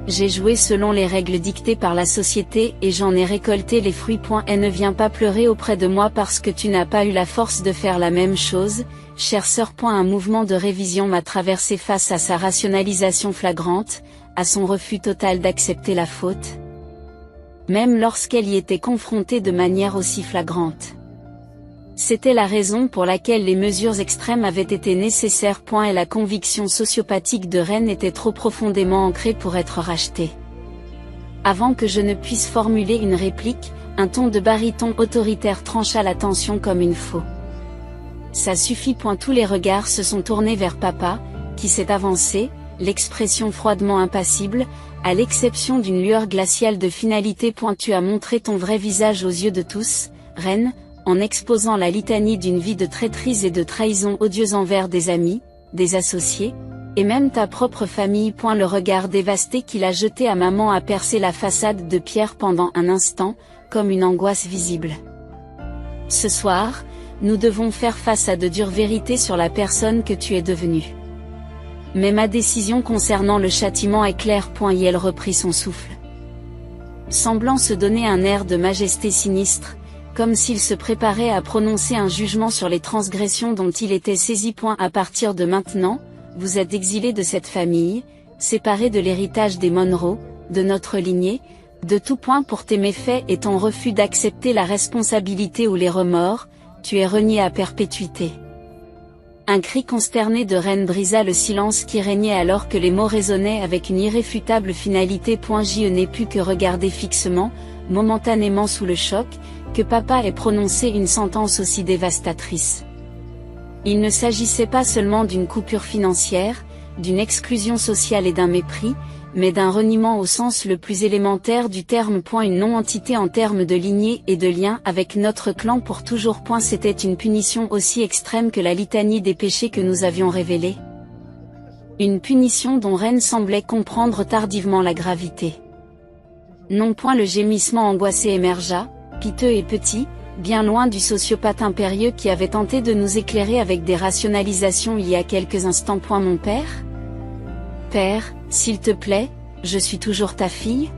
J'ai joué selon les règles dictées par la société et j'en ai récolté les fruits. Et ne viens pas pleurer auprès de moi parce que tu n'as pas eu la force de faire la même chose, chère sœur. Un mouvement de révision m'a traversé face à sa rationalisation flagrante, à son refus total d'accepter la faute, même lorsqu'elle y était confrontée de manière aussi flagrante. C'était la raison pour laquelle les mesures extrêmes avaient été nécessaires. Et la conviction sociopathique de Ren était trop profondément ancrée pour être rachetée. Avant que je ne puisse formuler une réplique, un ton de baryton autoritaire trancha la tension comme une faux. Ça suffit. Tous les regards se sont tournés vers papa, qui s'est avancé, l'expression froidement impassible, à l'exception d'une lueur glaciale de finalité. Tu as montré ton vrai visage aux yeux de tous, Ren, en exposant la litanie d'une vie de traîtrise et de trahison odieuse envers des amis, des associés, et même ta propre famille. Le regard dévasté qu'il a jeté à maman a percé la façade de pierre pendant un instant, comme une angoisse visible. Ce soir, nous devons faire face à de dures vérités sur la personne que tu es devenue. Mais ma décision concernant le châtiment est claire. Et elle reprit son souffle, semblant se donner un air de majesté sinistre, comme s'il se préparait à prononcer un jugement sur les transgressions dont il était saisi. À partir de maintenant, vous êtes exilé de cette famille, séparé de l'héritage des Monroe, de notre lignée, de tout. Pour tes méfaits et ton refus d'accepter la responsabilité ou les remords, tu es renié à perpétuité. Un cri consterné de Ren brisa le silence qui régnait alors que les mots résonnaient avec une irréfutable finalité. Je n'ai pu que regarder fixement, momentanément sous le choc, que papa ait prononcé une sentence aussi dévastatrice. Il ne s'agissait pas seulement d'une coupure financière, d'une exclusion sociale et d'un mépris, mais d'un reniement au sens le plus élémentaire du terme. Une non-entité en termes de lignée et de lien avec notre clan pour toujours. C'était une punition aussi extrême que la litanie des péchés que nous avions révélés. Une punition dont Ren semblait comprendre tardivement la gravité. Non. Le gémissement angoissé émergea, piteux et petit, bien loin du sociopathe impérieux qui avait tenté de nous éclairer avec des rationalisations il y a quelques instants. Mon père ? Père, s'il te plaît, je suis toujours ta fille ?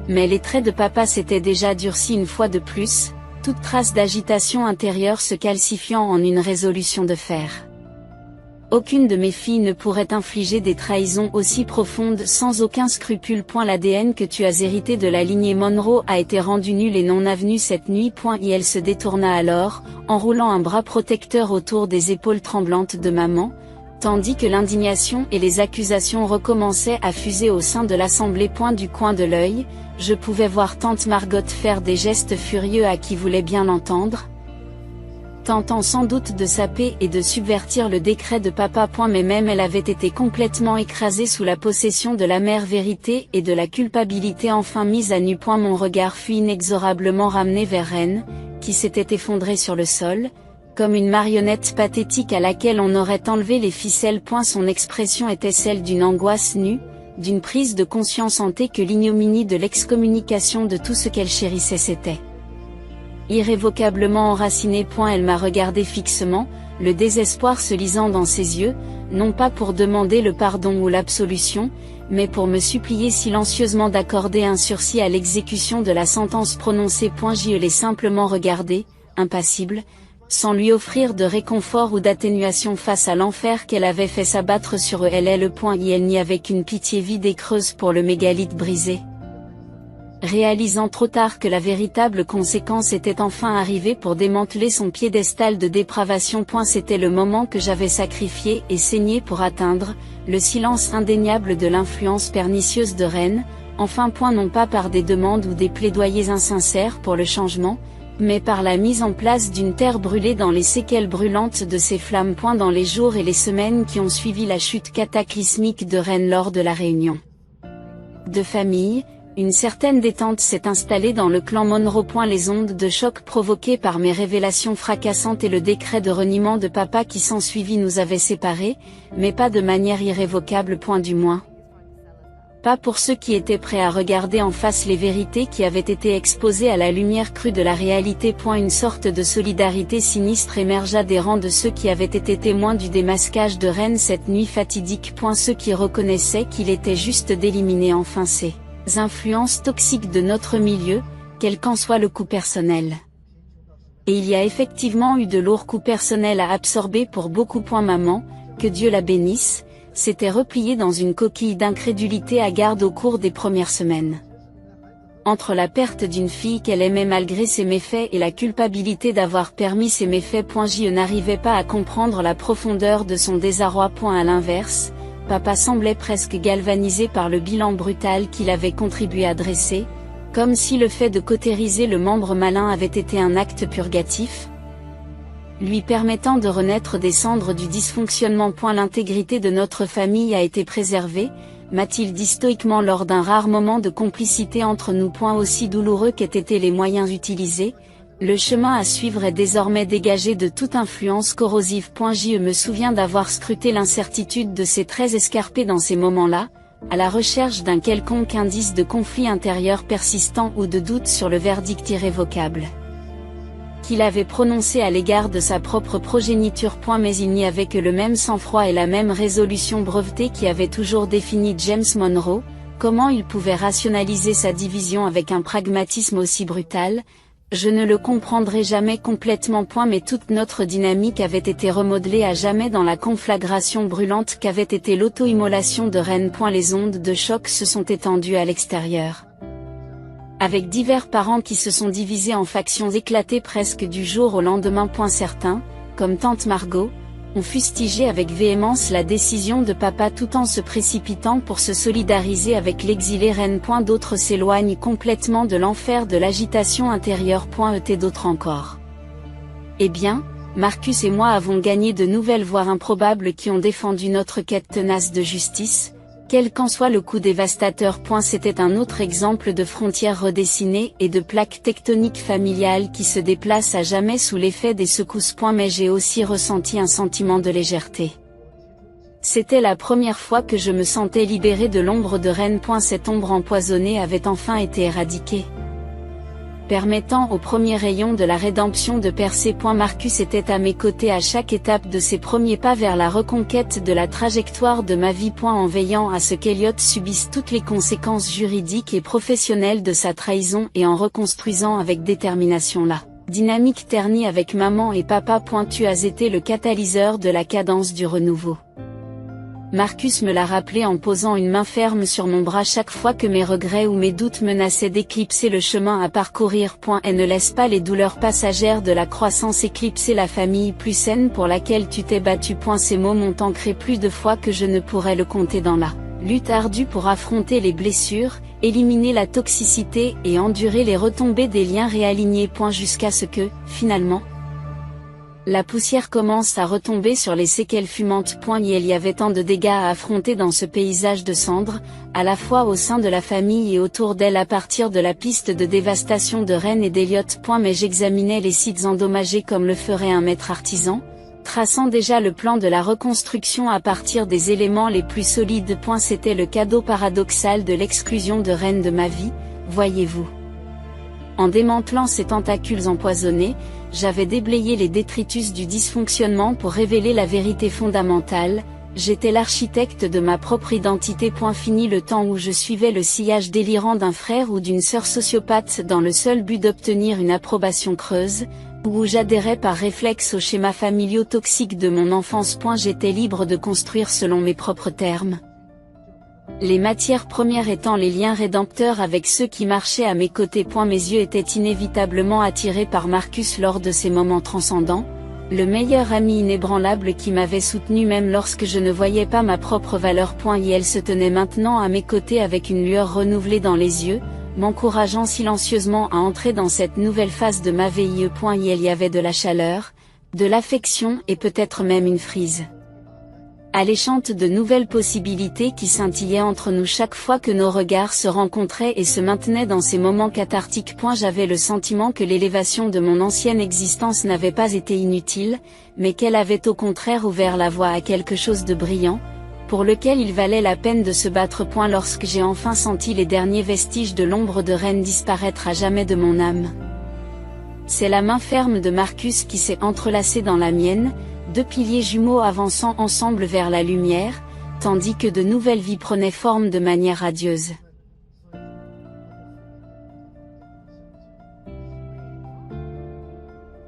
Mais les traits de papa s'étaient déjà durcis une fois de plus, toute trace d'agitation intérieure se calcifiant en une résolution de fer. Aucune de mes filles ne pourrait infliger des trahisons aussi profondes sans aucun scrupule. L'ADN que tu as hérité de la lignée Monroe a été rendu nul et non avenu cette nuit. Et elle se détourna alors, enroulant un bras protecteur autour des épaules tremblantes de maman, tandis que l'indignation et les accusations recommençaient à fuser au sein de l'assemblée. Du coin de l'œil, je pouvais voir tante Margot faire des gestes furieux à qui voulait bien l'entendre, tentant sans doute de saper et de subvertir le décret de papa. Mais même elle avait été complètement écrasée sous la possession de l'amère vérité et de la culpabilité enfin mise à nu. Mon regard fut inexorablement ramené vers Ren, qui s'était effondrée sur le sol, comme une marionnette pathétique à laquelle on aurait enlevé les ficelles. Son expression était celle d'une angoisse nue, d'une prise de conscience hantée que l'ignominie de l'excommunication de tout ce qu'elle chérissait s'était irrévocablement enracinée. Elle m'a regardé fixement, le désespoir se lisant dans ses yeux, non pas pour demander le pardon ou l'absolution, mais pour me supplier silencieusement d'accorder un sursis à l'exécution de la sentence prononcée. Je l'ai simplement regardé, impassible, sans lui offrir de réconfort ou d'atténuation face à l'enfer qu'elle avait fait s'abattre sur eux. Elle n'y avait qu'une pitié vide et creuse pour le mégalithe brisé. Réalisant trop tard que la véritable conséquence était enfin arrivée pour démanteler son piédestal de dépravation. C'était le moment que j'avais sacrifié et saigné pour atteindre le silence indéniable de l'influence pernicieuse de Ren, enfin. Non pas par des demandes ou des plaidoyers insincères pour le changement, mais par la mise en place d'une terre brûlée dans les séquelles brûlantes de ces flammes. Dans les jours et les semaines qui ont suivi la chute cataclysmique de Ren lors de la réunion de famille, une certaine détente s'est installée dans le clan Monroe. Les ondes de choc provoquées par mes révélations fracassantes et le décret de reniement de papa qui s'ensuivit nous avaient séparés, mais pas de manière irrévocable. Du moins pas pour ceux qui étaient prêts à regarder en face les vérités qui avaient été exposées à la lumière crue de la réalité. Une sorte de solidarité sinistre émergea des rangs de ceux qui avaient été témoins du démasquage de Ren cette nuit fatidique. Ceux qui reconnaissaient qu'il était juste d'éliminer enfin ces influences toxiques de notre milieu, quel qu'en soit le coût personnel. Et il y a effectivement eu de lourds coûts personnels à absorber pour beaucoup. Maman, que Dieu la bénisse, s'était repliée dans une coquille d'incrédulité hagarde au cours des premières semaines. Entre la perte d'une fille qu'elle aimait malgré ses méfaits et la culpabilité d'avoir permis ses méfaits. Je n'arrivais pas à comprendre la profondeur de son désarroi. À l'inverse, papa semblait presque galvanisé par le bilan brutal qu'il avait contribué à dresser, comme si le fait de cautériser le membre malin avait été un acte purgatif, lui permettant de renaître des cendres du dysfonctionnement. L'intégrité de notre famille a été préservée, m'a-t-il dit stoïquement lors d'un rare moment de complicité entre nous. Aussi douloureux qu'aient été les moyens utilisés, le chemin à suivre est désormais dégagé de toute influence corrosive. Je me souviens d'avoir scruté l'incertitude de ses traits escarpés dans ces moments-là, à la recherche d'un quelconque indice de conflit intérieur persistant ou de doute sur le verdict irrévocable qu'il avait prononcé à l'égard de sa propre progéniture. Mais il n'y avait que le même sang-froid et la même résolution brevetée qui avaient toujours défini James Monroe. Comment il pouvait rationaliser sa division avec un pragmatisme aussi brutal? Je ne le comprendrai jamais complètement. Mais toute notre dynamique avait été remodelée à jamais dans la conflagration brûlante qu'avait été l'auto-immolation de Ren. Les ondes de choc se sont étendues à l'extérieur, avec divers parents qui se sont divisés en factions éclatées presque du jour au lendemain. Certains, comme tante Margot, ont fustigé avec véhémence la décision de papa tout en se précipitant pour se solidariser avec l'exilé Ren. D'autres s'éloignent complètement de l'enfer de l'agitation intérieure. D'autres encore. Eh bien, Marcus et moi avons gagné de nouvelles voix improbables qui ont défendu notre quête tenace de justice, quel qu'en soit le coup dévastateur. C'était un autre exemple de frontières redessinées et de plaques tectoniques familiales qui se déplacent à jamais sous l'effet des secousses. Mais j'ai aussi ressenti un sentiment de légèreté. C'était la première fois que je me sentais libérée de l'ombre de Ren. Cette ombre empoisonnée avait enfin été éradiquée, permettant au premier rayon de la rédemption de percer. Marcus était à mes côtés à chaque étape de ses premiers pas vers la reconquête de la trajectoire de ma vie. En veillant à ce qu'Elliot subisse toutes les conséquences juridiques et professionnelles de sa trahison et en reconstruisant avec détermination la Dynamique ternie avec maman et papa. Tu as été le catalyseur de la cadence du renouveau. Marcus me l'a rappelé en posant une main ferme sur mon bras chaque fois que mes regrets ou mes doutes menaçaient d'éclipser le chemin à parcourir. Et ne laisse pas les douleurs passagères de la croissance éclipser la famille plus saine pour laquelle tu t'es battu. Ces mots m'ont ancré plus de fois que je ne pourrais le compter dans la lutte ardue pour affronter les blessures, éliminer la toxicité et endurer les retombées des liens réalignés. Jusqu'à ce que, finalement, la poussière commence à retomber sur les séquelles fumantes. Il y avait tant de dégâts à affronter dans ce paysage de cendres, à la fois au sein de la famille et autour d'elle à partir de la piste de dévastation de Rennes et d'Eliott. Mais j'examinais les sites endommagés comme le ferait un maître artisan, traçant déjà le plan de la reconstruction à partir des éléments les plus solides. C'était le cadeau paradoxal de l'exclusion de Rennes de ma vie, voyez-vous. En démantelant ces tentacules empoisonnés, j'avais déblayé les détritus du dysfonctionnement pour révéler la vérité fondamentale, j'étais l'architecte de ma propre identité. Fini le temps où je suivais le sillage délirant d'un frère ou d'une sœur sociopathe dans le seul but d'obtenir une approbation creuse, où j'adhérais par réflexe aux schémas familiaux toxiques de mon enfance. J'étais libre de construire selon mes propres termes. Les matières premières étant les liens rédempteurs avec ceux qui marchaient à mes côtés. Mes yeux étaient inévitablement attirés par Marcus lors de ces moments transcendants, le meilleur ami inébranlable qui m'avait soutenu même lorsque je ne voyais pas ma propre valeur. Et elle se tenait maintenant à mes côtés avec une lueur renouvelée dans les yeux, m'encourageant silencieusement à entrer dans cette nouvelle phase de ma vie. Il y avait de la chaleur, de l'affection et peut-être même une frise alléchante de nouvelles possibilités qui scintillaient entre nous chaque fois que nos regards se rencontraient et se maintenaient dans ces moments cathartiques. J'avais le sentiment que l'élévation de mon ancienne existence n'avait pas été inutile, mais qu'elle avait au contraire ouvert la voie à quelque chose de brillant, pour lequel il valait la peine de se battre. Lorsque j'ai enfin senti les derniers vestiges de l'ombre de Rennes disparaître à jamais de mon âme, c'est la main ferme de Marcus qui s'est entrelacée dans la mienne, deux piliers jumeaux avançant ensemble vers la lumière, tandis que de nouvelles vies prenaient forme de manière radieuse.